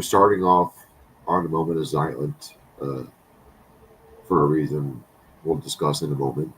we're starting off on a moment of silence uh, for a reason we'll discuss in a moment.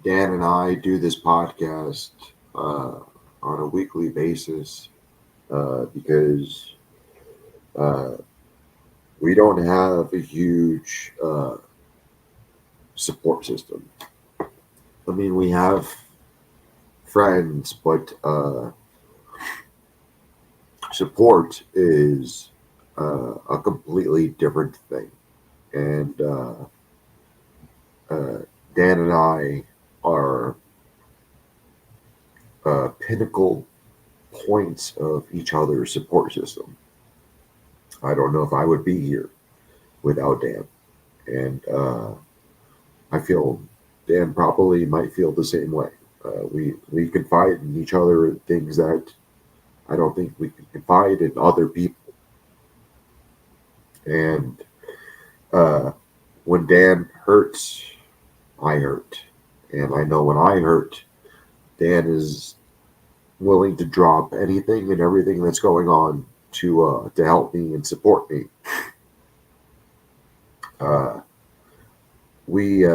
Dan and I do this podcast on a weekly basis because uh, we don't have a huge support system. I mean, we have friends, but support is a completely different thing. And uh, Dan and I are pinnacle points of each other's support system. I don't know if I would be here without Dan. And I feel Dan probably might feel the same way. We confide in each other in things that I don't think we can confide in other people. And uh, when Dan hurts, I hurt. And I know when I hurt, Dan is willing to drop anything and everything that's going on to help me and support me. Uh, we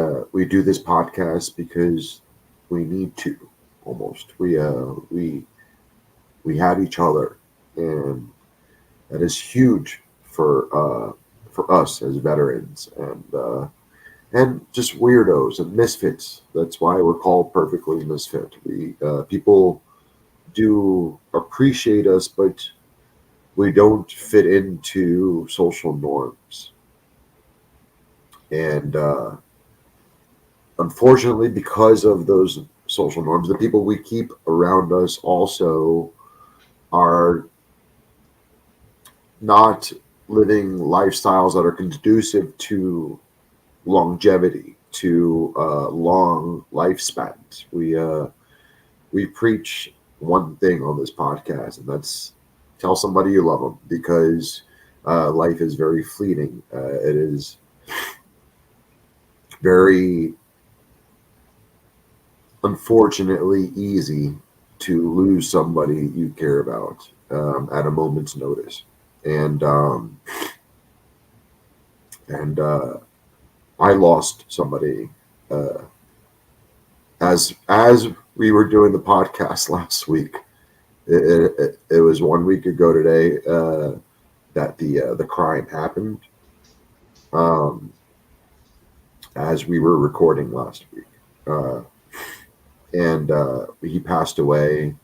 do this podcast because we need to. Almost we have each other, and that is huge for us as veterans and just weirdos and misfits. That's why we're called perfectly misfit. We people do appreciate us, but we don't fit into social norms. And unfortunately, because of those social norms, the people we keep around us also are not living lifestyles that are conducive to longevity, to long lifespans. We preach one thing on this podcast, and that's tell somebody you love them, because life is very fleeting. It is very unfortunately easy to lose somebody you care about at a moment's notice, and and I lost somebody uh, as we were doing the podcast last week. It was 1 week ago today that the crime happened. Um, as we were recording last week, and he passed away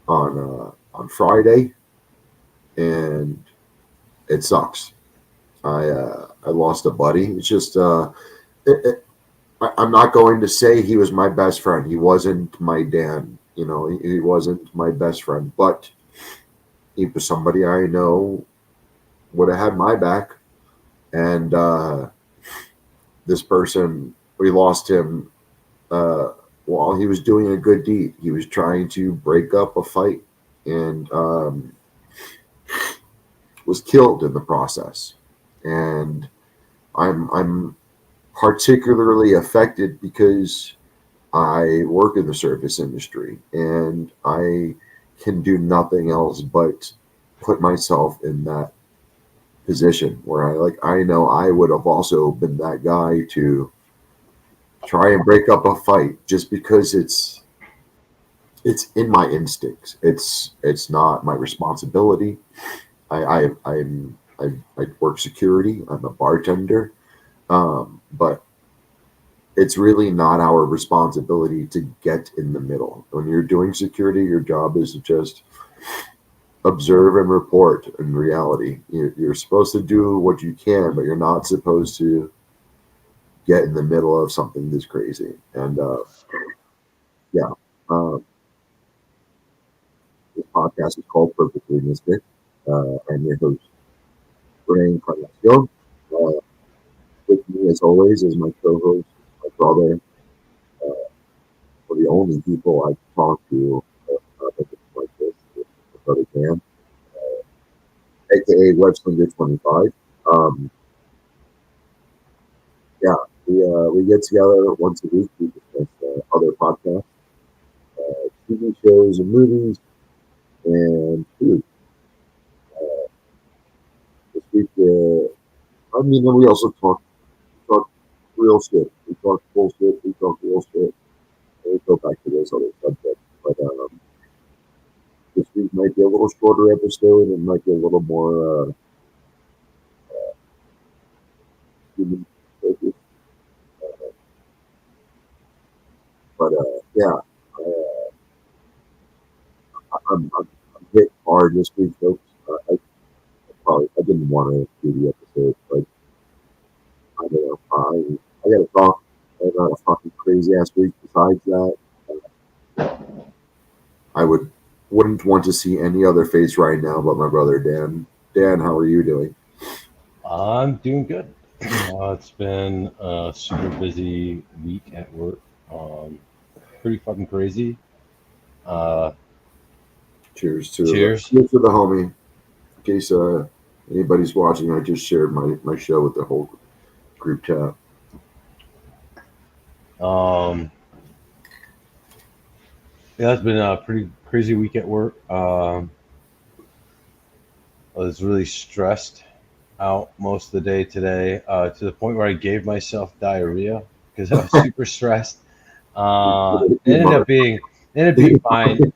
on Friday, and it sucks. I lost a buddy. It's just I'm not going to say he was my best friend. He wasn't my Dan. You know, he wasn't my best friend, but he was somebody I know would have had my back. And this person, we lost him while he was doing a good deed. He was trying to break up a fight, and was killed in the process. And I'm particularly affected because I work in the service industry, and I can do nothing else but put myself in that position where I know I would have also been that guy to try and break up a fight, just because it's in my instincts. It's not my responsibility. I work security. I'm a bartender, but it's really not our responsibility to get in the middle. When you're doing security, your job is to just observe and report. In reality, you're supposed to do what you can, but you're not supposed to get in the middle of something this crazy. And yeah, podcast is called Perfectly Mystic. I'm your host, Ray Encarnacion. Uh, with me, as always, is my co-host, my brother, one of the only people I talk to about things like this, my brother Dan, aka Webslinger25. Um, yeah, we get together once a week. We discuss other podcasts, TV shows, and movies, and food. This week, and we also talk real shit. We talk bullshit. We talk real shit. And we go back to those other subjects. But this week might be a little shorter episode and might be a little more human focused. But yeah, I'm hit hard this week, folks. I didn't want to do the episode, but I don't know. I got to talk. I had a fucking crazy ass week. Besides that, I wouldn't want to see any other face right now but my brother Dan. Dan, how are you doing? I'm doing good. It's been a super busy week at work. Pretty fucking crazy. Uh, cheers. Cheers to the homie. In case anybody's watching, I just shared my show with the whole group chat. Um, yeah, it's been a pretty crazy week at work. I was really stressed out most of the day today, to the point where I gave myself diarrhea because I was super stressed. It You mother. ended up being fine.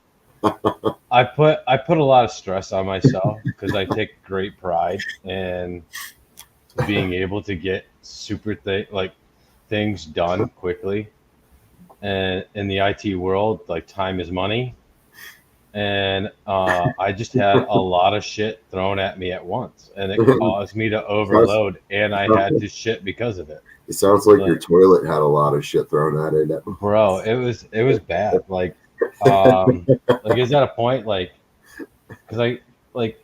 I put a lot of stress on myself because I take great pride in being able to get things done quickly. And in the IT world, like time is money. And I just had a lot of shit thrown at me at once, and it caused me to sounds, overload, and I had to shit because of it. it sounds like your Like, toilet had a lot of shit thrown at it. bro, it was bad. Like is that a point? Because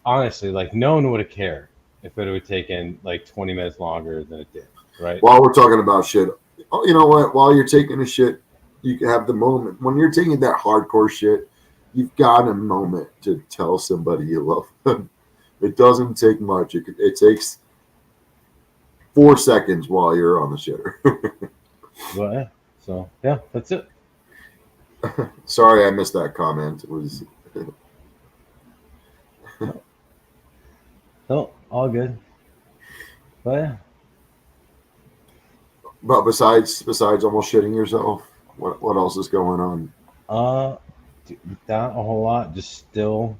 honestly, like no one would have cared if it would taken like 20 minutes longer than it did, right? While we're talking about shit, oh, you know what? While you're taking a shit, you can have the moment. When you're taking that hardcore shit, you've got a moment to tell somebody you love them. It doesn't take much. It takes 4 seconds while you're on the shitter. But yeah, so yeah, that's it. Sorry, I missed that comment. It was No, no, all good. But yeah, but besides almost shitting yourself, what else is going on? uh, not a whole lot. Just still,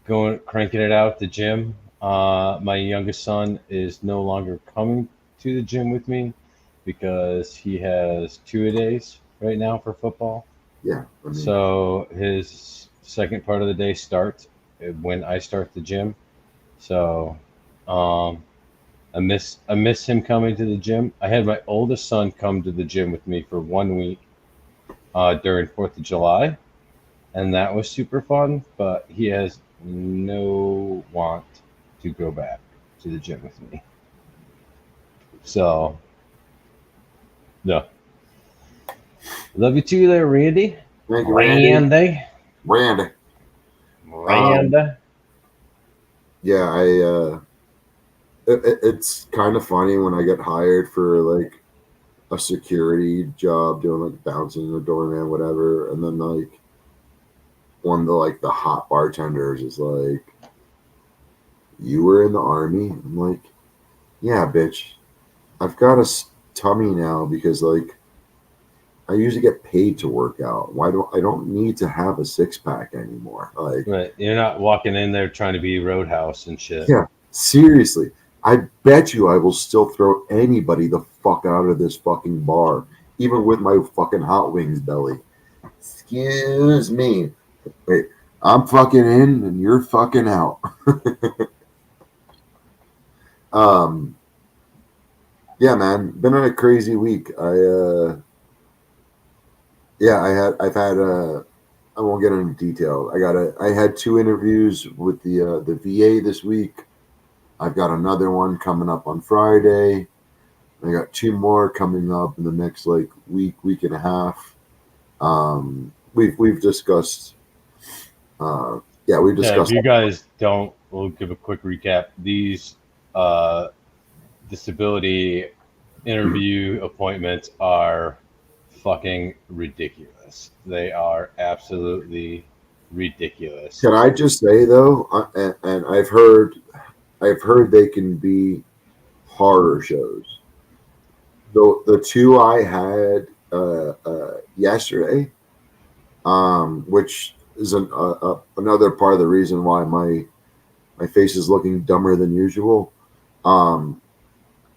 going cranking it out at the gym. My youngest son is no longer coming to the gym with me because he has two a days right now for football. Yeah, I mean, So his second part of the day starts when I start the gym. So um, I miss him coming to the gym. I had my oldest son come to the gym with me for 1 week during Fourth of July, and that was super fun. But he has no want to go back to the gym with me. So no, love you too, there, Randy. thank you, Randy. Randy. Randy. Um, Randy. yeah, it's kind of funny when I get hired for like a security job, doing like bouncing the doorman, whatever, and then like one of the hot bartenders is like, "You were in the army." I'm like, "Yeah, bitch. I've got a tummy now because like I usually get paid to work out. Why don't I don't need to have a six pack anymore?" Like, Right, you're not walking in there trying to be Roadhouse and shit. yeah, seriously. I bet you I will still throw anybody the fuck out of this fucking bar, even with my fucking hot wings belly. Excuse me. Wait, I'm fucking in and you're fucking out. um, yeah, man, been on a crazy week. Yeah, I've had I won't get into detail. I had 2 interviews with the VA this week. I've got another one coming up on Friday. I got 2 more coming up in the next like week and a half. We've discussed. We've Yeah, if discussed. you guys don't, we'll give a quick recap. These disability interview appointments are fucking ridiculous. They are absolutely ridiculous. Can I just say though, and I've heard they can be horror shows. The 2 I had yesterday, which is another part of the reason why my face is looking dumber than usual. Um,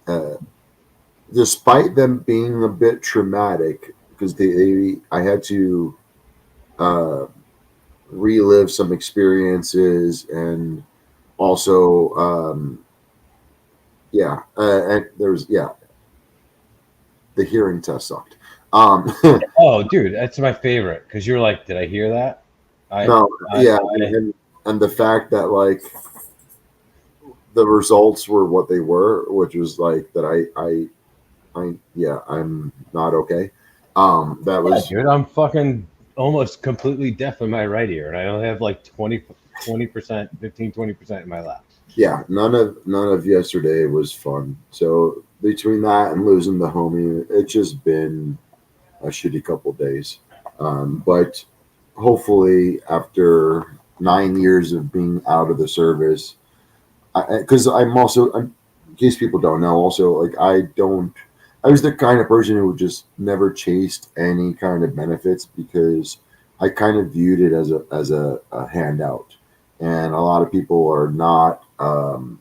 uh, Despite them being a bit traumatic, because I had to uh, relive some experiences, and also and there's the hearing test sucked. Um, Oh, dude, that's my favorite because you're like, did I hear that? I, no, I, yeah, I and the fact that like the results were what they were, which was like that I'm not okay. That yeah, was dude, I'm fucking almost completely deaf in my right ear, and I only have like 20%, 15, 20% in my left. none of yesterday was fun. So between that and losing the homie, it's just been a shitty couple days. But hopefully, after 9 years of being out of the service, because in case people don't know, also like I was the kind of person who just never chased any kind of benefits because I kind of viewed it as a handout, and a lot of people are not You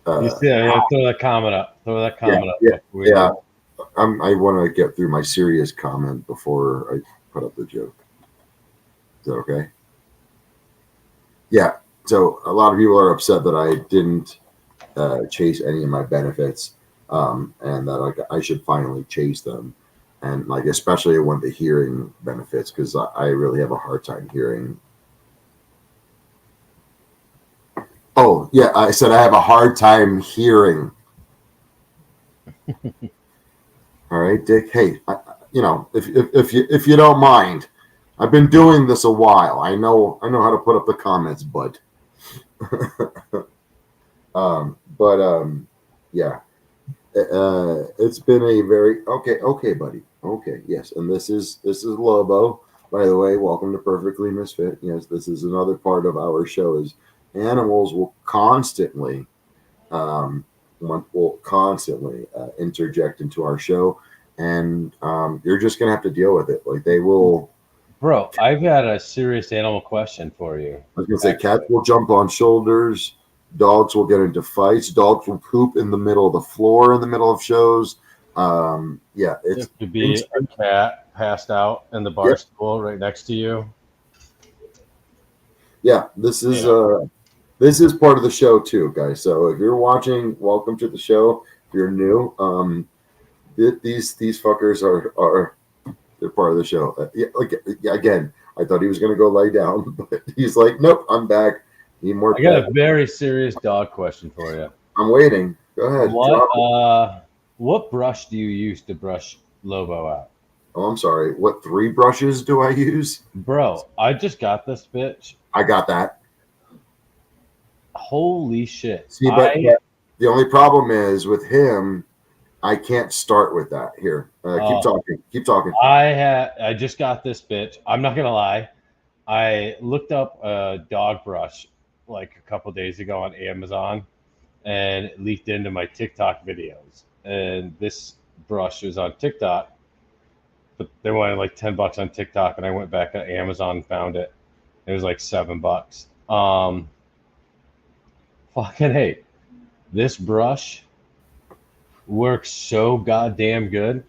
uh, see, I throw that comment up. Throw that yeah comment up yeah before we yeah. do. I want to get through my serious comment before I put up the joke. Is that okay? Yeah. So a lot of people are upset that I didn't chase any of my benefits, and that like I should finally chase them, and like especially when the hearing benefits because I really have a hard time hearing. Oh yeah, I said I have a hard time hearing. All right, Dick. Hey, if you don't mind, I've been doing this a while. I know how to put up the comments, bud. But yeah, it's been a very okay, buddy. Okay, yes, and this is Lobo. By the way, welcome to Perfectly Misfit. Yes, this is another part of our show. Is animals will constantly um, interject into our show, and you're just gonna have to deal with it. Like they will. Bro, I've got a serious animal question for you. I was gonna say cats Actually, will jump on shoulders. Dogs will get into fights. Dogs will poop in the middle of the floor in the middle of shows. there It's could be a instant. cat passed out in the bar Yep. stool right next to you. Yeah. Yeah, This is part of the show too, guys. So if you're watching, welcome to the show. If you're new, these fuckers are they're part of the show. Again, I thought he was gonna go lay down, but he's like, nope, I'm back. Need more I got pet. a very serious dog question for you. I'm waiting. Go ahead. What Drop it. what brush do you use to brush Lobo out? Oh, I'm sorry. What 3 brushes do I use? Bro, I just got this bitch. I got that. Holy shit. See, but the only problem is with him, I can't start with that. Here, keep Uh, talking. Keep talking. I just got this bitch. I'm not gonna lie. I looked up a dog brush like a couple days ago on Amazon and it leaked into my TikTok videos. And this brush was on TikTok, but they wanted like $10 on TikTok, and I went back on Amazon and found it. It was like $7. Fucking hate this brush works so goddamn good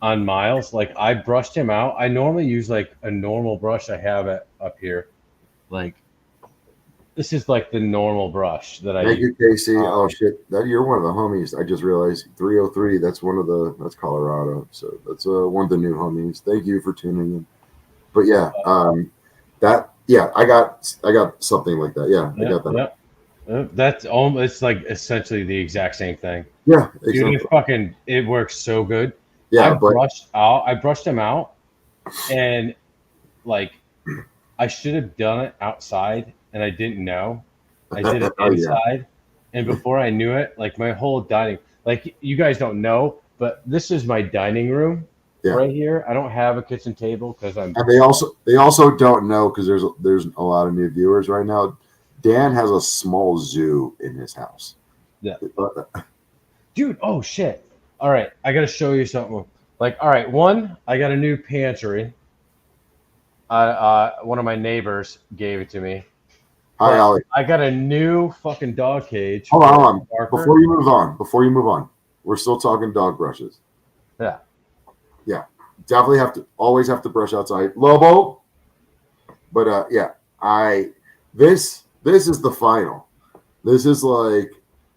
on Miles. Like I brushed him out. I normally use like a normal brush I have it up here. Like this is like the normal brush that I Thank use. you, Casey. Um, Oh shit, that you're one of the homies. I just realized 303. That's Colorado. So that's one of the new homies. Thank you for tuning in. But yeah, I got something like that. Yeah, I Yeah, got that. yeah. That's almost, it's like essentially the exact same thing. Yeah, Dude, exactly. it works so good. Yeah, but I brushed them out, and like I should have done it outside, and I didn't know. I did it oh yeah, inside, and before I knew it, like my whole dining, like you guys don't know, but this is my dining room yeah. right here. I don't have a kitchen table because I'm And they also don't know because there's a lot of new viewers right now. Dan has a small zoo in his house. yeah. Dude, oh shit. All right, I gotta show you something. Like, all right, one, I got a new pantry. One of my neighbors gave it to me, Hi, but Ollie. I got a new fucking dog cage Hold on, for hold on. Parker. Before you move on, we're still talking dog brushes. Yeah. Yeah, definitely always have to brush outside, Lobo. But yeah, I this is the final. This is like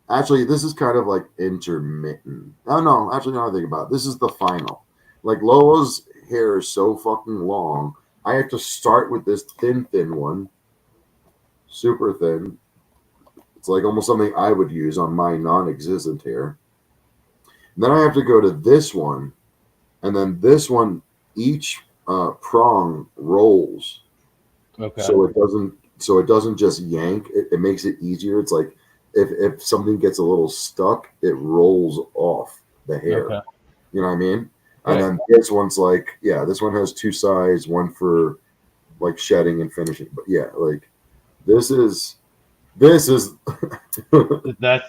actually this is kind of like intermittent. Oh no, actually now I think about it, this is the final. Like Lobo's hair is so fucking long. I have to start with this thin one, super thin. It's like almost something I would use on my non-existent hair. And then I have to go to this one, and then this one. Each prong rolls, Okay. so it doesn't just yank. It makes it easier. It's like if something gets a little stuck, it rolls off the hair. Okay. You know what I mean? And Right. then this one's like, yeah, this one has two sides, one for like shedding and finishing. But yeah, like this is That's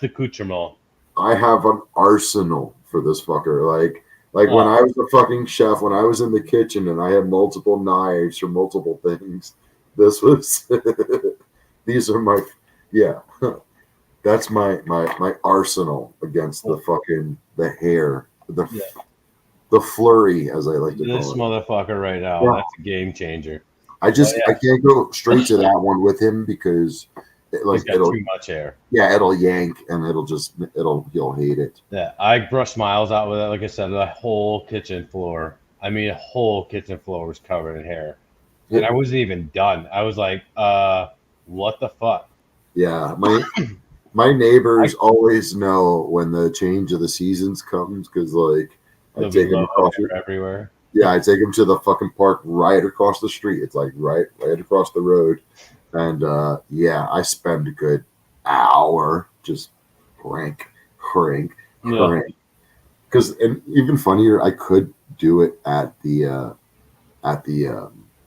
the accoutrement. I have an arsenal for this fucker. Like when Oh, I was a fucking chef, when I was in the kitchen and I had multiple knives for multiple things, this was these are my yeah. That's my arsenal against the fucking the hair, yeah. the flurry as I like to This call it. motherfucker right now, Yeah. that's a game changer. I Yeah. can't go straight to that one with him because He's got too much hair. it'll yank and he'll hate it. Yeah. I brushed Miles out with it. Like I said, the whole kitchen floor. I mean, the whole kitchen floor was covered in hair. And I wasn't even done. I was like, what the fuck? Yeah, my neighbors always know when the change of the seasons comes because like I There'll be take them Lobo across. hair everywhere. Yeah, I take them to the fucking park right across the street. It's like right across the road, and yeah, I spend a good hour just crank, crank, Yeah. crank. Because and even funnier, I could do it at the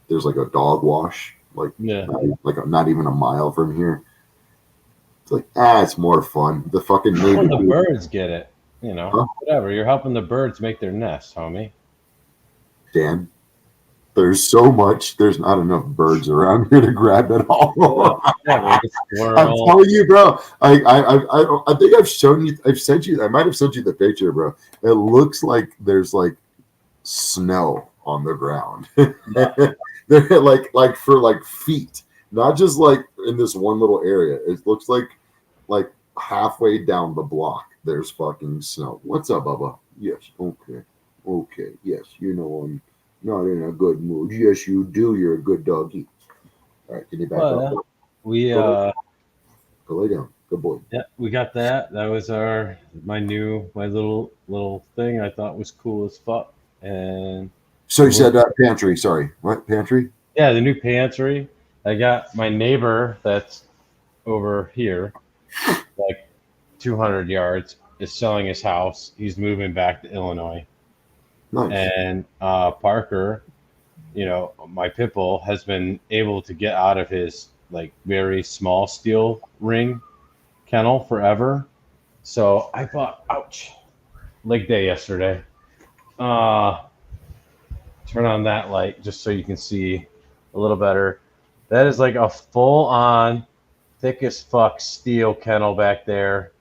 there's like a dog wash like Yeah. not even a mile from here. It's like it's more fun. The fucking neighbor The birds get it. You know, huh? whatever. You're helping the birds make their nests, homie. Dan. There's so much. There's not enough birds around here to grab it all. Yeah, like a I'm squirrel. telling you, bro. I think I've shown you. I've sent you. I might have sent you the picture, bro. It looks like there's like snow on the ground. They're like for like feet, not just like in this one little area. It looks like halfway down the block. There's fucking snow. What's up, Bubba? Yes. Okay. Okay. Yes. You know I'm not in a good mood. Yes, you do. You're a good doggy. All right. Can you back Well, up? yeah. We Go lay down. Good boy. yeah, we got that. That was my little thing I thought was cool as fuck. And So you said pantry. Sorry. What pantry? yeah, the new pantry. I got my neighbor that's over here, like 200 yards, is selling his house. He's moving back to Illinois. Nice. And Parker, you know, my pit bull has been able to get out of his like very small steel ring kennel forever. So I bought, ouch, leg day yesterday. Uh, Turn on that light just so you can see a little better. That is like a full on, thick as fuck steel kennel back there.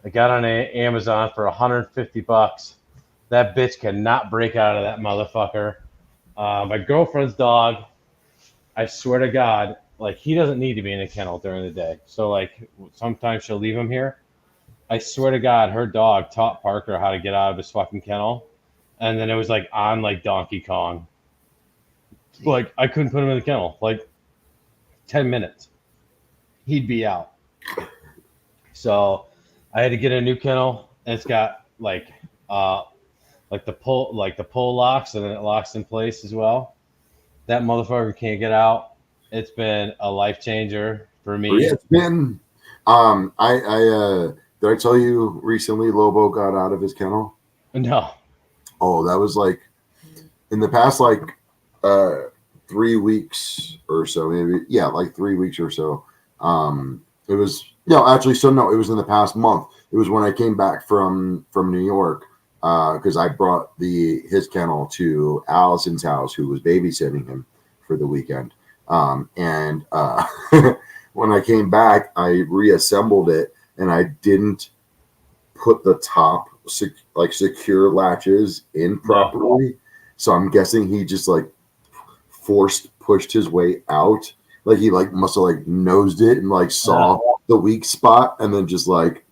I got on Amazon for $150. That bitch cannot break out of that motherfucker. My girlfriend's dog, I swear to God, like he doesn't need to be in a kennel during the day. So like sometimes she'll leave him here. I swear to God, her dog taught Parker how to get out of his fucking kennel, and then it was like on like Donkey Kong. Like I couldn't put him in the kennel. Like 10 minutes, he'd be out. So I had to get a new kennel, and it's got uh like the pull locks, and then it locks in place as well. That motherfucker can't get out. It's been a life changer for Yeah, me. it's been. Did I tell you recently Lobo got out of his kennel? No, Oh, that was like in the past, like uh 3 weeks or so, maybe. Yeah, like 3 weeks or so. It was no, actually, so no, it was in the past month. It was when I came back from New York, because I brought the his kennel to Allison's house, who was babysitting him for the weekend. And when I came back, I reassembled it, and I didn't put the top secure latches in no, properly. So I'm guessing he just like forced pushed his way out. Like he like must have like nosed it and like uh, saw the weak spot, and then just like,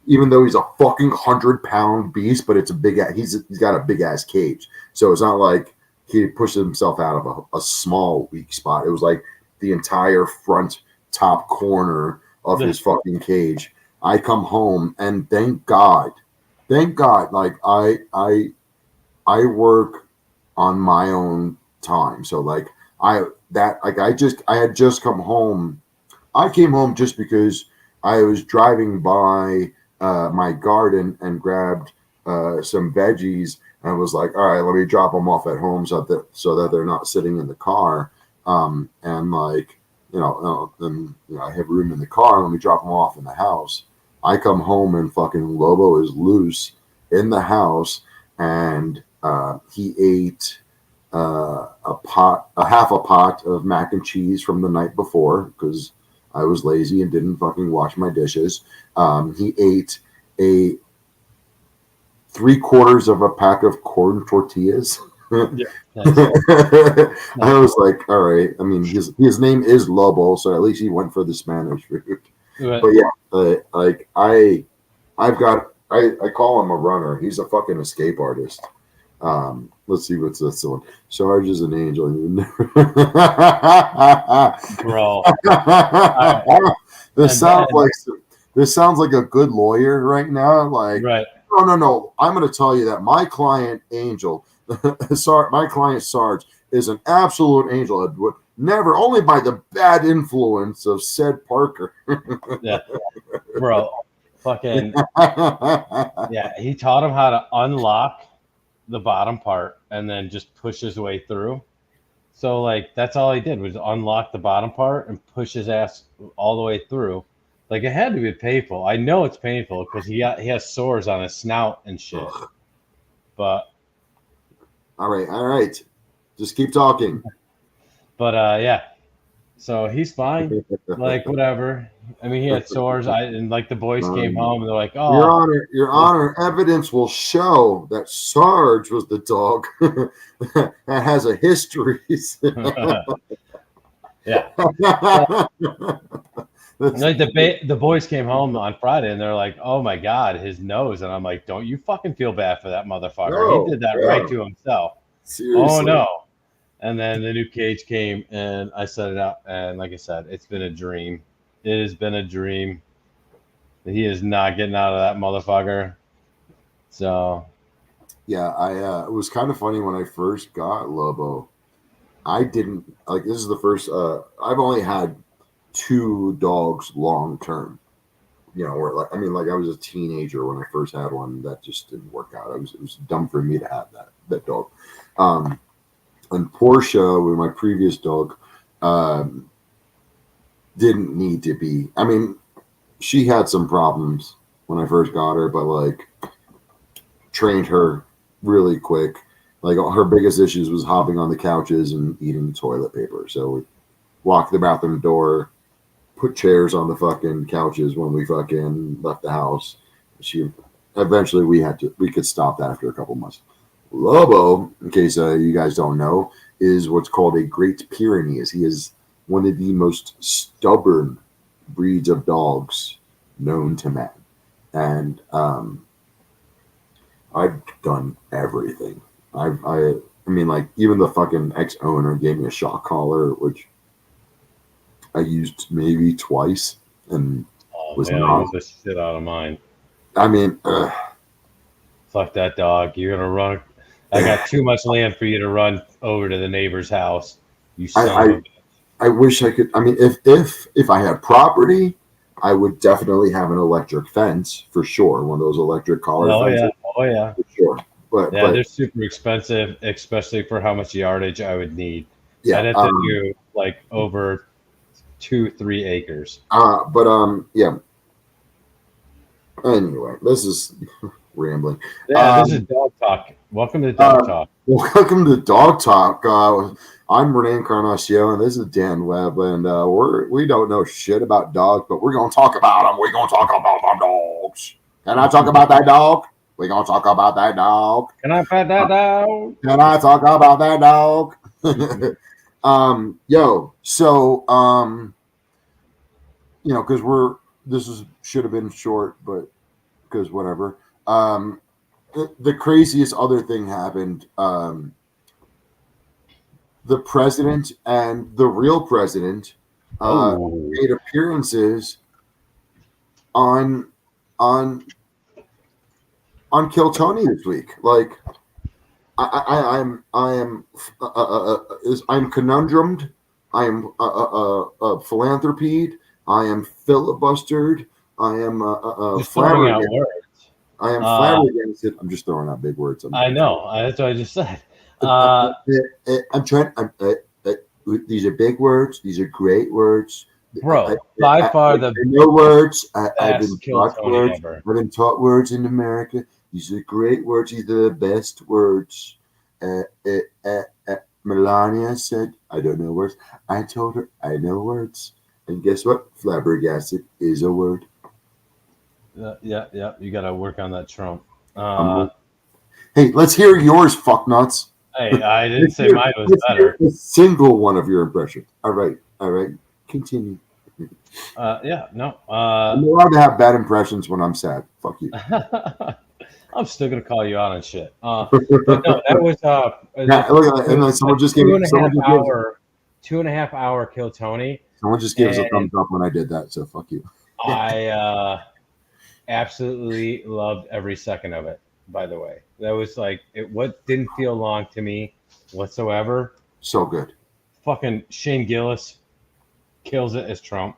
even though he's a fucking 100-pound beast, but it's a big he's got a big ass cage. So it's not like he pushed himself out of a small weak spot. It was like the entire front top corner of his fucking cage. I come home, and thank God, like I work on my own time. So like I had just come home. I came home just because I was driving by my garden and grabbed some veggies, and was like, all right, let me drop them off at home so that they're not sitting in the car. And like, then I have room in the car. Let me drop them off in the house. I come home, and fucking Lobo is loose in the house, and he ate a half a pot of mac and cheese from the night before because I was lazy and didn't fucking wash my dishes. He ate a 3/4 of a pack of corn tortillas. yeah, nice, I nice. was like, all right. I mean, his name is Lobo, so at least he went for the Spanish food. But But yeah, like I call him a runner. He's a fucking escape artist. Let's see what's this one. Sarge is an angel. bro, I, this and sounds then like this sounds like a good lawyer right now. Like, right, no, no, no. I'm going to tell you that my client Angel, my client Sarge, is an absolute angel. It would never, only by the bad influence of said Parker. yeah, bro, fucking yeah. He taught him how to unlock the bottom part and then just push his way through. So like that's all he did was unlock the bottom part and push his ass all the way through. Like it had to be painful. I know it's painful because he has sores on his snout and shit. But All right, all right. Just keep talking. yeah. So he's fine. Like whatever. I mean he had sores. And like the boys came Um, home and they're like, oh, Your this, Honor, evidence will show that Sarge was the dog that has a history. yeah. Like the boys came home on Friday and they're like, "Oh my God, his nose!" And I'm like, "Don't you fucking feel bad for that motherfucker? He No, did that right yeah, to himself." Oh seriously. no! And then the new cage came and I set it up, and like I said, it's been a dream. It has been a dream. He is not getting out of that motherfucker. So Yeah, it was kind of funny when I first got Lobo. I didn't like this is the first I've only had two dogs long term. Where like I mean like I was a teenager when I first had one. That just didn't work out. It was dumb for me to have that dog. Um and Portia, with my previous dog, um, didn't need to be. I mean, she had some problems when I first got her, but like trained her really quick. Like her biggest issues was hopping on the couches and eating toilet paper. So we locked the bathroom door, put chairs on the fucking couches when we fucking left the house. She eventually we could stop that after a couple months. Lobo, in case you guys don't know, is what's called a Great Pyrenees. He is one of the most stubborn breeds of dogs known to man. And I've done everything. I mean, like, even the fucking ex-owner gave me a shock collar, which I used maybe twice and Oh was man, I not. use the shit out of mine. I mean, Fuck that dog. You're gonna run. I got too much land for you to run over to the neighbor's house. You I, son of I a. I wish I could. I mean, if I had property, I would definitely have an electric fence for sure. One of those electric collar Oh yeah. fences Oh yeah. for sure. But Yeah, but they're super expensive, especially for how much yardage I would need. yeah. I'd have to do like over 2, 3 acres. Yeah. Anyway, this is rambling. Yeah, this is Um, dog talk. Welcome to dog uh, talk. welcome to Dog Talk. I'm Renee Encarnacion, and this is Dan Webb, and we don't know shit about dogs, but we're gonna talk about them. We're gonna talk about them dogs. Can I talk about that dog? We're gonna talk about that dog. Can I pet that dog? Can I talk about that dog? So because should have been short, but because whatever. The craziest other thing happened. The president and the real president Oh, made appearances on on on Kill Tony this week. Like I'm conundrumed. I am philanthropied. I am filibustered. I am just throwing out flabbergasted. words. I am flabbergasted. I'm just throwing out big words. I know. That's what I just said. I'm trying. These are big words. These are great words. Bro, by far the I know words. I've been best Kill taught Tony words. ever. I've been taught words in America. These are great words. These are the best words. Melania said, I don't know words. I told her I know words. And guess what? Flabbergasted is a word. Yeah. You got to work on that Trump. Hey, let's hear yours, fucknuts. Hey, I didn't say mine was better. A single one of your impressions. All right. Continue. Yeah, no. I'm allowed to have bad impressions when I'm sad. Fuck you. I'm still gonna call you out on shit. But no, that was Yeah, look at that. And then someone just gave 2.5 hour Kill Tony. Someone just gave us a thumbs up when I did that. So fuck you. I absolutely loved every second of it. By the way, that was like what didn't feel long to me whatsoever. So good. Fucking Shane Gillis kills it as Trump.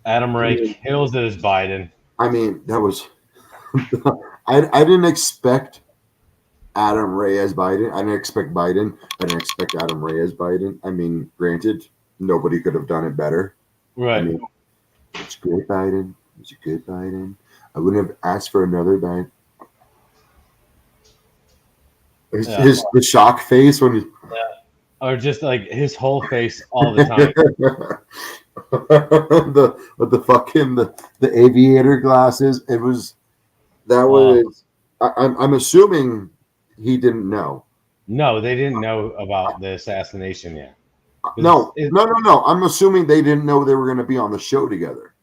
Adam Ray kills it as Biden. I mean, that was. I didn't expect Adam Ray as Biden. I didn't expect Biden. I didn't expect Adam Ray as Biden. I mean, granted, nobody could have done it better. Right. I mean, it's great Biden. It's a good Biden. I wouldn't have asked for another Biden. The shock face when he. Or just like his whole face all the time. the aviator glasses. I'm assuming he didn't know. No, they didn't know about the assassination yet. No. I'm assuming they didn't know they were going to be on the show together.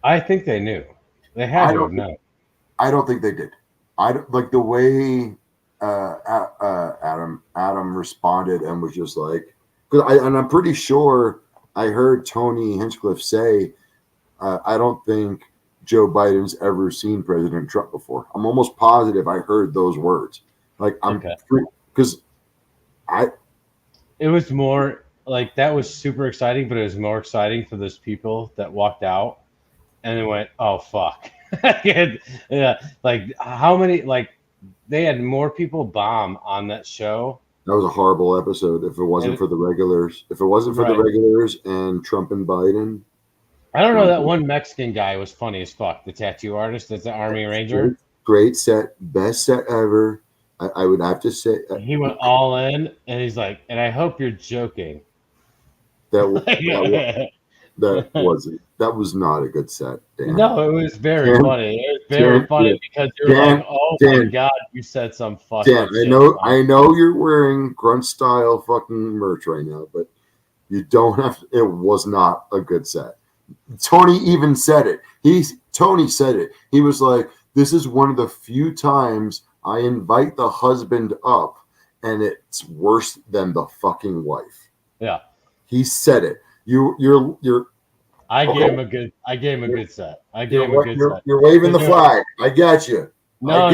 I think they knew. They had to have known. I don't think they did. I don't like the way Adam responded and was just like, and I'm pretty sure I heard Tony Hinchcliffe say, I don't think Joe Biden's ever seen President Trump before. I'm almost positive I heard those words. Like because it was more like that was super exciting, but it was more exciting for those people that walked out and they went, "Oh fuck!" Yeah, like how many? Like they had more people bomb on that show. That was a horrible episode. If it wasn't for the regulars, the regulars and Trump and Biden. I don't know. That one Mexican guy was funny as fuck. The tattoo artist, that's the Army Ranger. Great set, best set ever. I would have to say he went all in, and he's like, "And I hope you're joking." That was not a good set, Dan. No, it was very funny. It was very funny because you're like, "Oh my god, you said some fucking." Dan, I know you're wearing grunt style fucking merch right now, but you don't have to, it was not a good set. Tony even said it. Tony said it. He was like, "This is one of the few times I invite the husband up and it's worse than the fucking wife. Yeah. He said it. You're I okay. gave him a good set. I gave him a good set. You're waving the flag. I got you. No,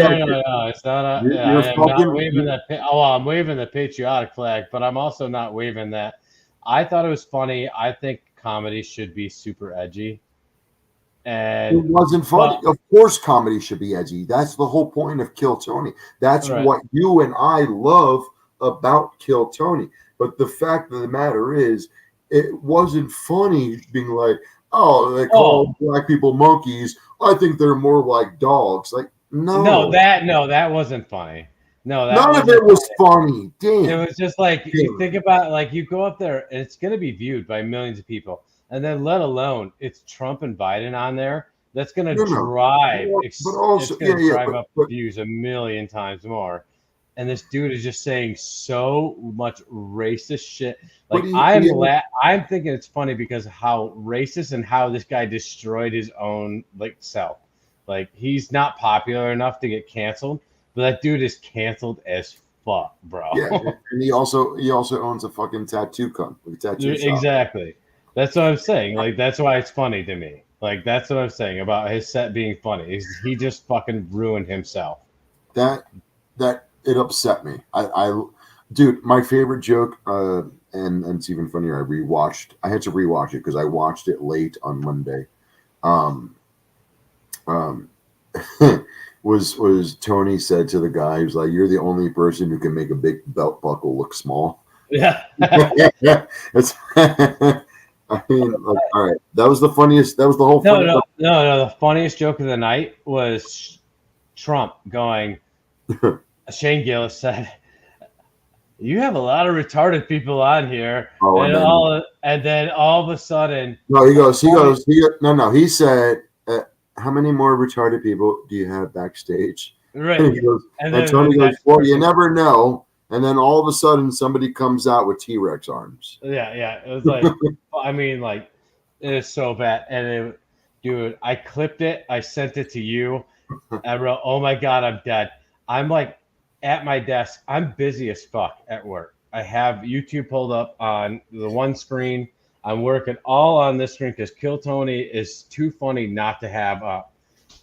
it's not a. You're I am not fucking. waving that. I'm waving the patriotic flag, but I'm also not waving that. I thought it was funny. I think comedy should be super edgy. And It wasn't funny. Of course, comedy should be edgy. That's the whole point of Kill Tony. That's right. what you and I love about Kill Tony. But the fact of the matter is, it wasn't funny being like, oh, they call black people monkeys. I think they're more like dogs. Like, no, that wasn't funny. No, that none of it was funny. Damn. It was just like you think about like you go up there and it's going to be viewed by millions of people, and then let alone it's Trump and Biden on there. That's going to drive, but also, it's going to drive up views a million times more. And this dude is just saying so much racist shit. Like I'm thinking it's funny because of how racist and how this guy destroyed his own like self. Like he's not popular enough to get canceled, but that dude is canceled as fuck, bro. Yeah, and he also owns a fucking tattoo Exactly. That's what I'm saying. Like that's why it's funny to me. Like that's what I'm saying about his set being funny. He just fucking ruined himself. That it upset me. Dude, my favorite joke, and it's even funnier. I had to rewatch it because I watched it late on Monday. Was Tony said to the guy, he was like, "You're the only person who can make a big belt buckle look small." Yeah. It's. I mean, like, all right. That was the funniest. That was the whole. No. The funniest joke of the night was Trump going. Shane Gillis said, "You have a lot of retarded people on here," and then all of a sudden, no, he goes. No. He said, "How many more retarded people do you have backstage?" Right. And Tony goes, "Well, you never know." And then all of a sudden, somebody comes out with T-Rex arms. Yeah. It was like, I mean, like, it is so bad. And dude, I clipped it. I sent it to you. I wrote, "Oh my God, I'm dead." I'm like at my desk. I'm busy as fuck at work. I have YouTube pulled up on the one screen. I'm working all on this screen because Kill Tony is too funny not to have up.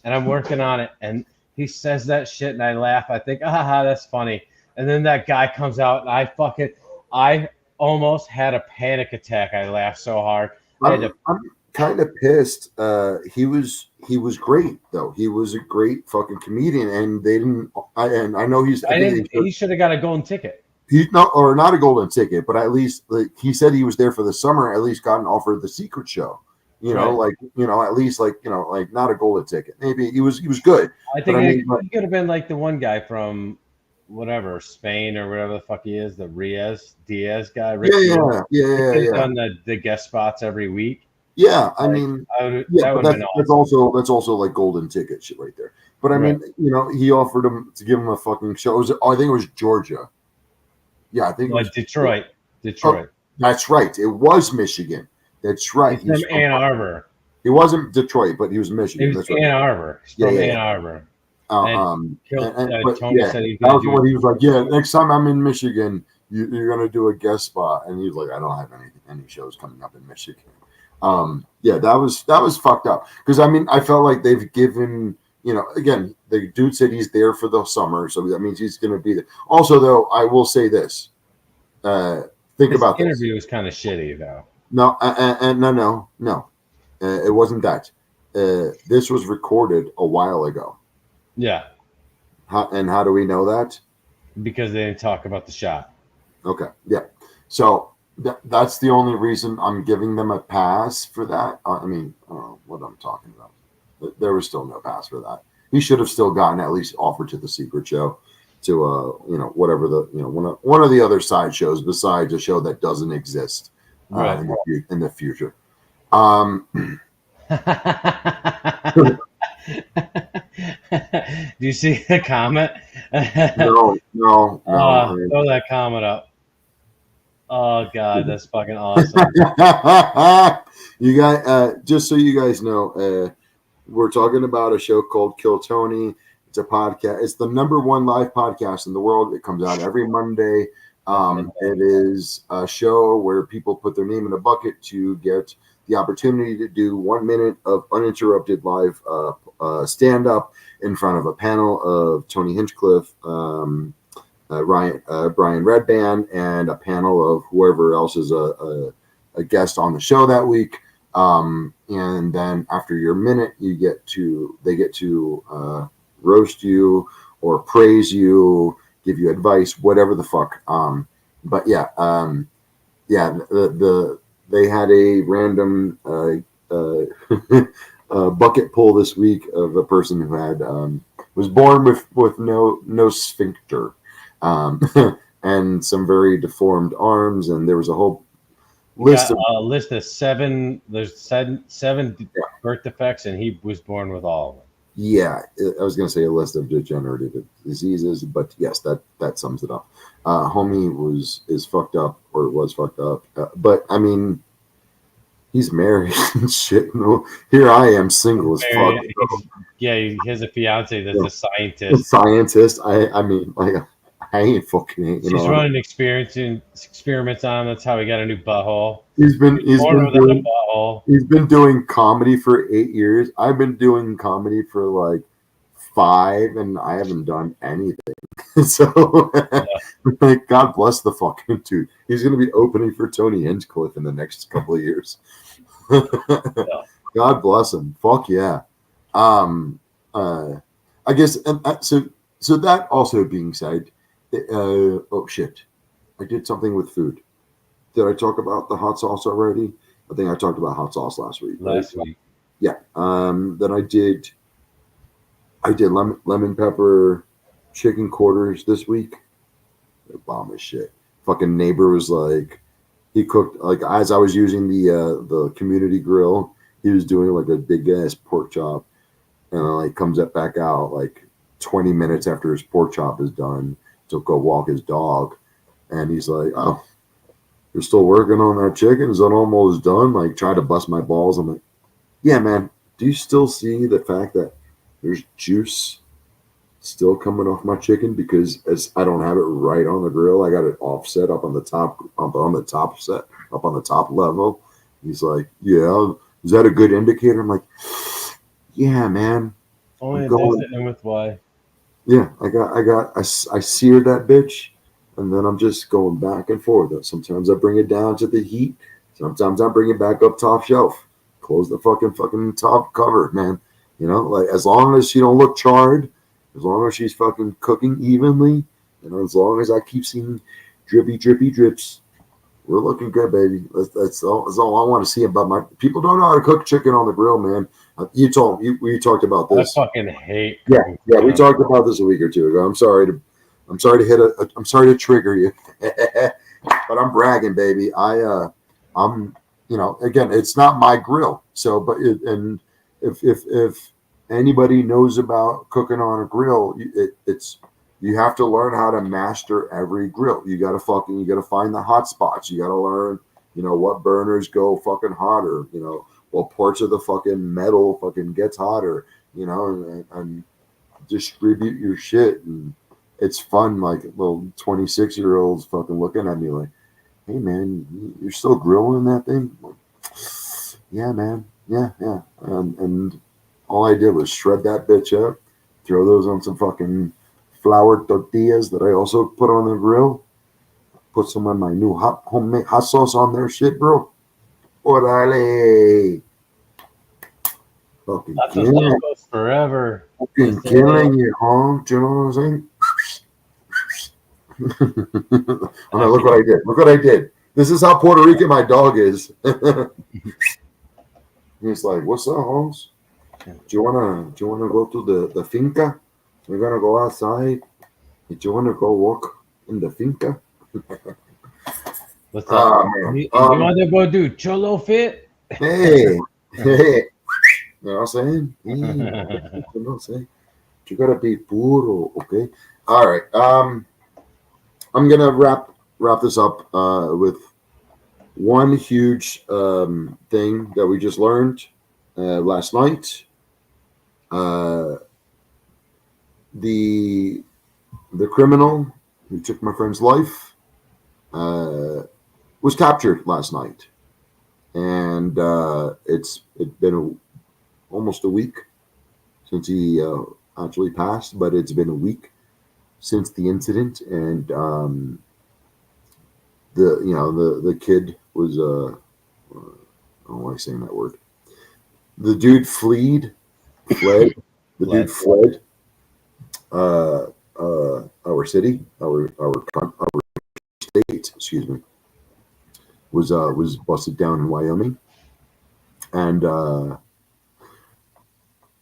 And I'm working on it. And he says that shit and I laugh. I think, that's funny. And then that guy comes out and I almost had a panic attack. I laughed so hard. I'm kind of pissed. He was great though. He was a great fucking comedian, and they didn't. I know he should have got a golden ticket. Not a golden ticket, but at least he said he was there for the summer. At least got an offer of the secret show. At least not a golden ticket. Maybe he was good. I think he could have been like the one guy from whatever Spain or whatever the fuck he is, the Diaz guy. Yeah. Done the guest spots every week. Yeah, I mean, that's also like golden ticket shit right there. But I mean, he offered him to give him a fucking show. I think it was Georgia. Yeah, I think it was Detroit. Oh, that's right. It was Michigan. That's right. He's from Ann Arbor. He wasn't Detroit, but he was Michigan. He was Ann Arbor. From Ann Arbor. Tony said that was what he was like. Yeah, next time I'm in Michigan, you're gonna do a guest spot, and he's like, I don't have any shows coming up in Michigan. That was fucked up because I mean I felt like they've given again the dude said he's there for the summer, so that means he's gonna be there. Also, though, I will say this: think about this. Interview was kind of shitty though. No, no, it wasn't that. This was recorded a while ago. Yeah. How do we know that? Because they didn't talk about the shot. Okay. Yeah. So that's the only reason I'm giving them a pass for that. I mean, I don't know what I'm talking about. There was still no pass for that. He should have still gotten at least offered to the secret show, to whatever the one of the other side shows besides a show that doesn't exist in the future. Do you see the comment? No. Throw that comment up. Oh God, that's fucking awesome. You guys, just so you guys know, we're talking about a show called Kill Tony. It's a podcast. It's the #1 live podcast in the world. It comes out every Monday. It is a show where people put their name in a bucket to get the opportunity to do 1 minute of uninterrupted live stand up in front of a panel of Tony Hinchcliffe, Brian Redband, and a panel of whoever else is a guest on the show that week. And then after your minute, they get to roast you or praise you, give you advice, whatever the fuck. But yeah, they had a random bucket pull this week of a person who had was born with no sphincter, and some very deformed arms, and there was a whole list of a list of 7. There's seven birth defects, and he was born with all of them. Yeah, I was going to say a list of degenerative diseases, but yes, that sums it up. Homie is fucked up, or was fucked up, but I mean, he's married and shit. No, here I am, single as fuck. Yeah, he has a fiance that's a scientist. A scientist. I mean, like, I ain't fucking. She's running experiments on him. That's how he got a new butthole. He's been doing comedy for 8 years. I've been doing comedy for like 5, and I haven't done anything. So, like, God bless the fucking dude. He's gonna be opening for Tony Hinchcliffe in the next couple of years. God bless him. Fuck yeah. I guess so. That also being said, oh shit, I did something with food. Did I talk about the hot sauce already? I think I talked about hot sauce last week. Last week. Yeah. Then I did lemon pepper chicken quarters this week. They're bomb as shit. Fucking neighbor was like, he cooked, like, as I was using the community grill, he was doing like a big ass pork chop, and like comes back out like 20 minutes after his pork chop is done to go walk his dog, and he's like, "Oh, you're still working on that chicken? Is that almost done?" Like, try to bust my balls. I'm like, "Yeah, man. Do you still see the fact that there's juice still coming off my chicken because as I don't have it right on the grill, I got it offset up on the top level." He's like, "Yeah, is that a good indicator?" I'm like, "Yeah, man." Only it with why. Yeah, I seared that bitch, and then I'm just going back and forth. Sometimes I bring it down to the heat. Sometimes I bring it back up top shelf. Close the fucking top cover, man. You know, like, as long as she don't look charred, as long as she's fucking cooking evenly, and as long as I keep seeing drippy drips, we're looking good, baby. That's all I want to see about my people. Don't know how to cook chicken on the grill, man. We talked about this. I fucking hate. Yeah. We talked about this a week or two ago. I'm sorry to trigger you, but I'm bragging, baby. I'm, again, it's not my grill. So, but and if anybody knows about cooking on a grill, it's you have to learn how to master every grill. You gotta find the hot spots. You gotta learn, what burners go fucking hotter. What parts of the fucking metal fucking gets hotter. And distribute your shit. And it's fun. Like, little 26-year-olds fucking looking at me like, "Hey man, you're still grilling that thing?" Like, "Yeah, man. Yeah." And all I did was shred that bitch up, throw those on some fucking flour tortillas that I also put on the grill, put some of my new homemade hot sauce on there, shit, bro. Orale. Fucking killing. Forever. Fucking killing you, huh? Do you know what I'm saying? Oh, no, look what I did. This is how Puerto Rican my dog is. He's like, "What's up, Holmes? Do you wanna go to the finca? We're gonna go outside. Do you wanna go walk in the finca?" What's up? You want to go do Cholo Fit? Hey. You know what I'm saying? You know what I'm saying? You gotta be puro, okay? All right. I'm gonna wrap this up with one huge thing that we just learned last night. the criminal who took my friend's life was captured last night, and it's been almost a week since he actually passed, but it's been a week since the incident, and the kid was I don't like saying that word. The dude fled. The dude fled our city, our state, excuse me, was busted down in Wyoming, and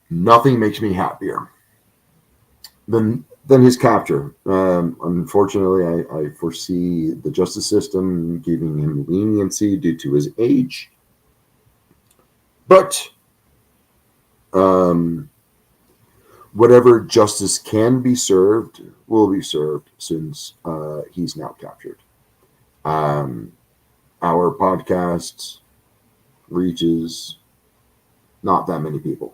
nothing makes me happier than his capture. Unfortunately, I foresee the justice system giving him leniency due to his age, but whatever justice can be served will be served since he's now captured. Our podcast reaches not that many people,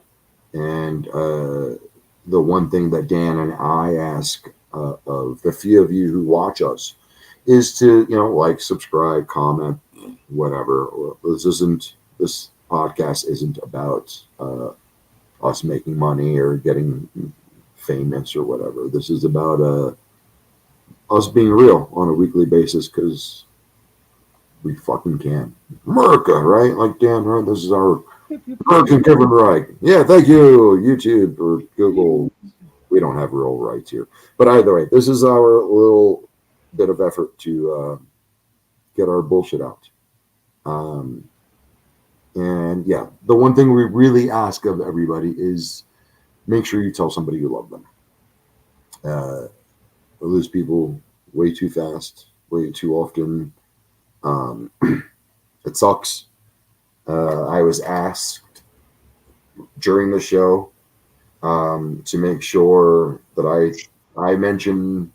and the one thing that Dan and I ask of the few of you who watch us is to like, subscribe, comment, whatever. This podcast isn't about us making money or getting famous or whatever. This is about us being real on a weekly basis, because we fucking can. America, right? Like, Dan, right? This is our American Kevin Reich. Yeah, thank you, YouTube or Google. We don't have real rights here. But either way, this is our little bit of effort to get our bullshit out. And yeah, the one thing we really ask of everybody is make sure you tell somebody you love them. We lose people way too fast, way too often. It sucks. I was asked during the show to make sure that I mention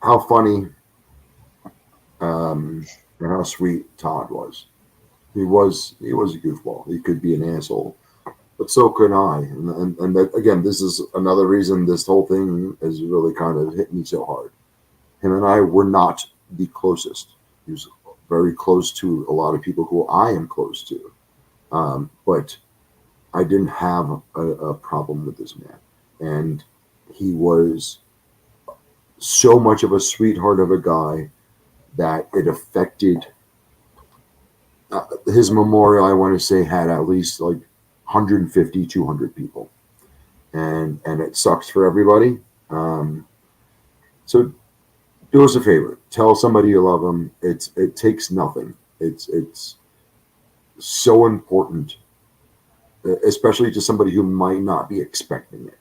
how funny and how sweet Todd was. He was a goofball. He could be an asshole, but so could I. And that, again, this is another reason this whole thing has really kind of hit me so hard. Him and I were not the closest. He was very close to a lot of people who I am close to, but I didn't have a problem with this man, and he was so much of a sweetheart of a guy that it affected. His memorial, I want to say, had at least like 150, 200 people, and it sucks for everybody. So do us a favor, tell somebody you love them. It takes nothing. It's so important, especially to somebody who might not be expecting it.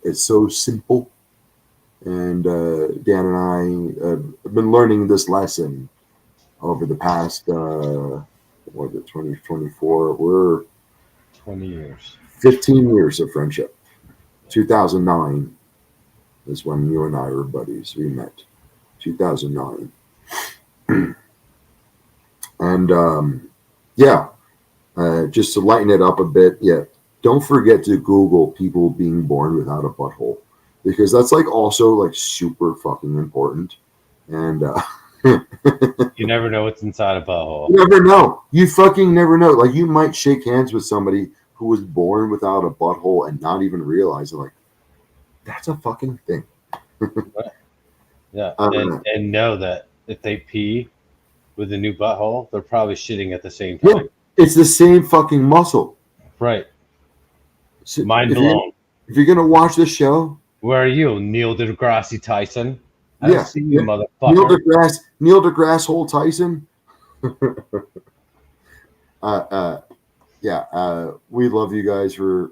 It's so simple, and Dan and I have been learning this lesson over the past, what is it, 2024? We're 20 years. 15 years of friendship. 2009 is when you and I were buddies. We met. 2009. And yeah, just to lighten it up a bit, yeah, don't forget to Google people being born without a butthole, because that's like also like super fucking important. And you never know what's inside a butthole. You never know. You fucking never know. Like, you might shake hands with somebody who was born without a butthole and not even realize it. Like, that's a fucking thing. Yeah, and know that if they pee with a new butthole, they're probably shitting at the same time. Yeah, it's the same fucking muscle. Right. So mind blown. If you're gonna watch this show, where are you, Neil deGrasse Tyson? I don't see you, motherfucker. Neil deGrasse Hole Tyson. We love you guys for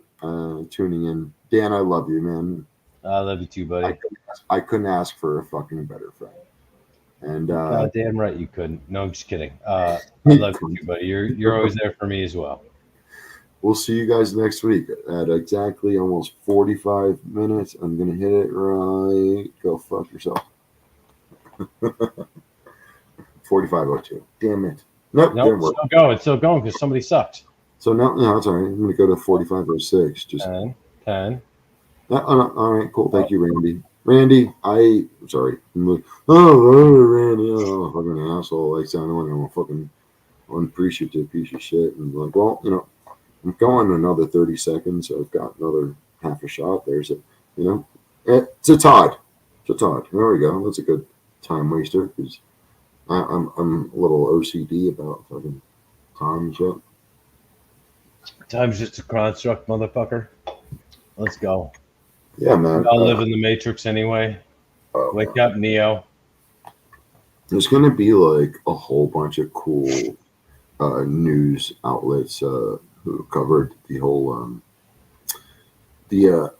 tuning in. Dan, I love you, man. I love you too, buddy. I couldn't ask for a fucking better friend. And damn right you couldn't. No, I'm just kidding. I love you too, buddy. You're always there for me as well. We'll see you guys next week at exactly almost 45 minutes. I'm gonna hit it right. Go fuck yourself. 45:02. Damn it. Nope. It's still going because somebody sucked. So no, it's all right. I'm gonna go to 45:06. Just 10, All right, cool. Thank you, Randy. Randy, I'm sorry. I'm like, oh, Randy, oh, fucking asshole. Like, sounding like I'm a fucking unappreciative piece of shit. And like, well, I'm going another 30 seconds. I've got another half a shot. There's a, you know, it's a Todd. It's a Todd. There we go. That's a good time waster because I'm a little OCD about fucking time and shit. Time's just a construct, motherfucker. Let's go. Yeah, We man. all live in the Matrix anyway. Oh, Wake up, Neo. there's gonna be like a whole bunch of cool news outlets who covered the whole the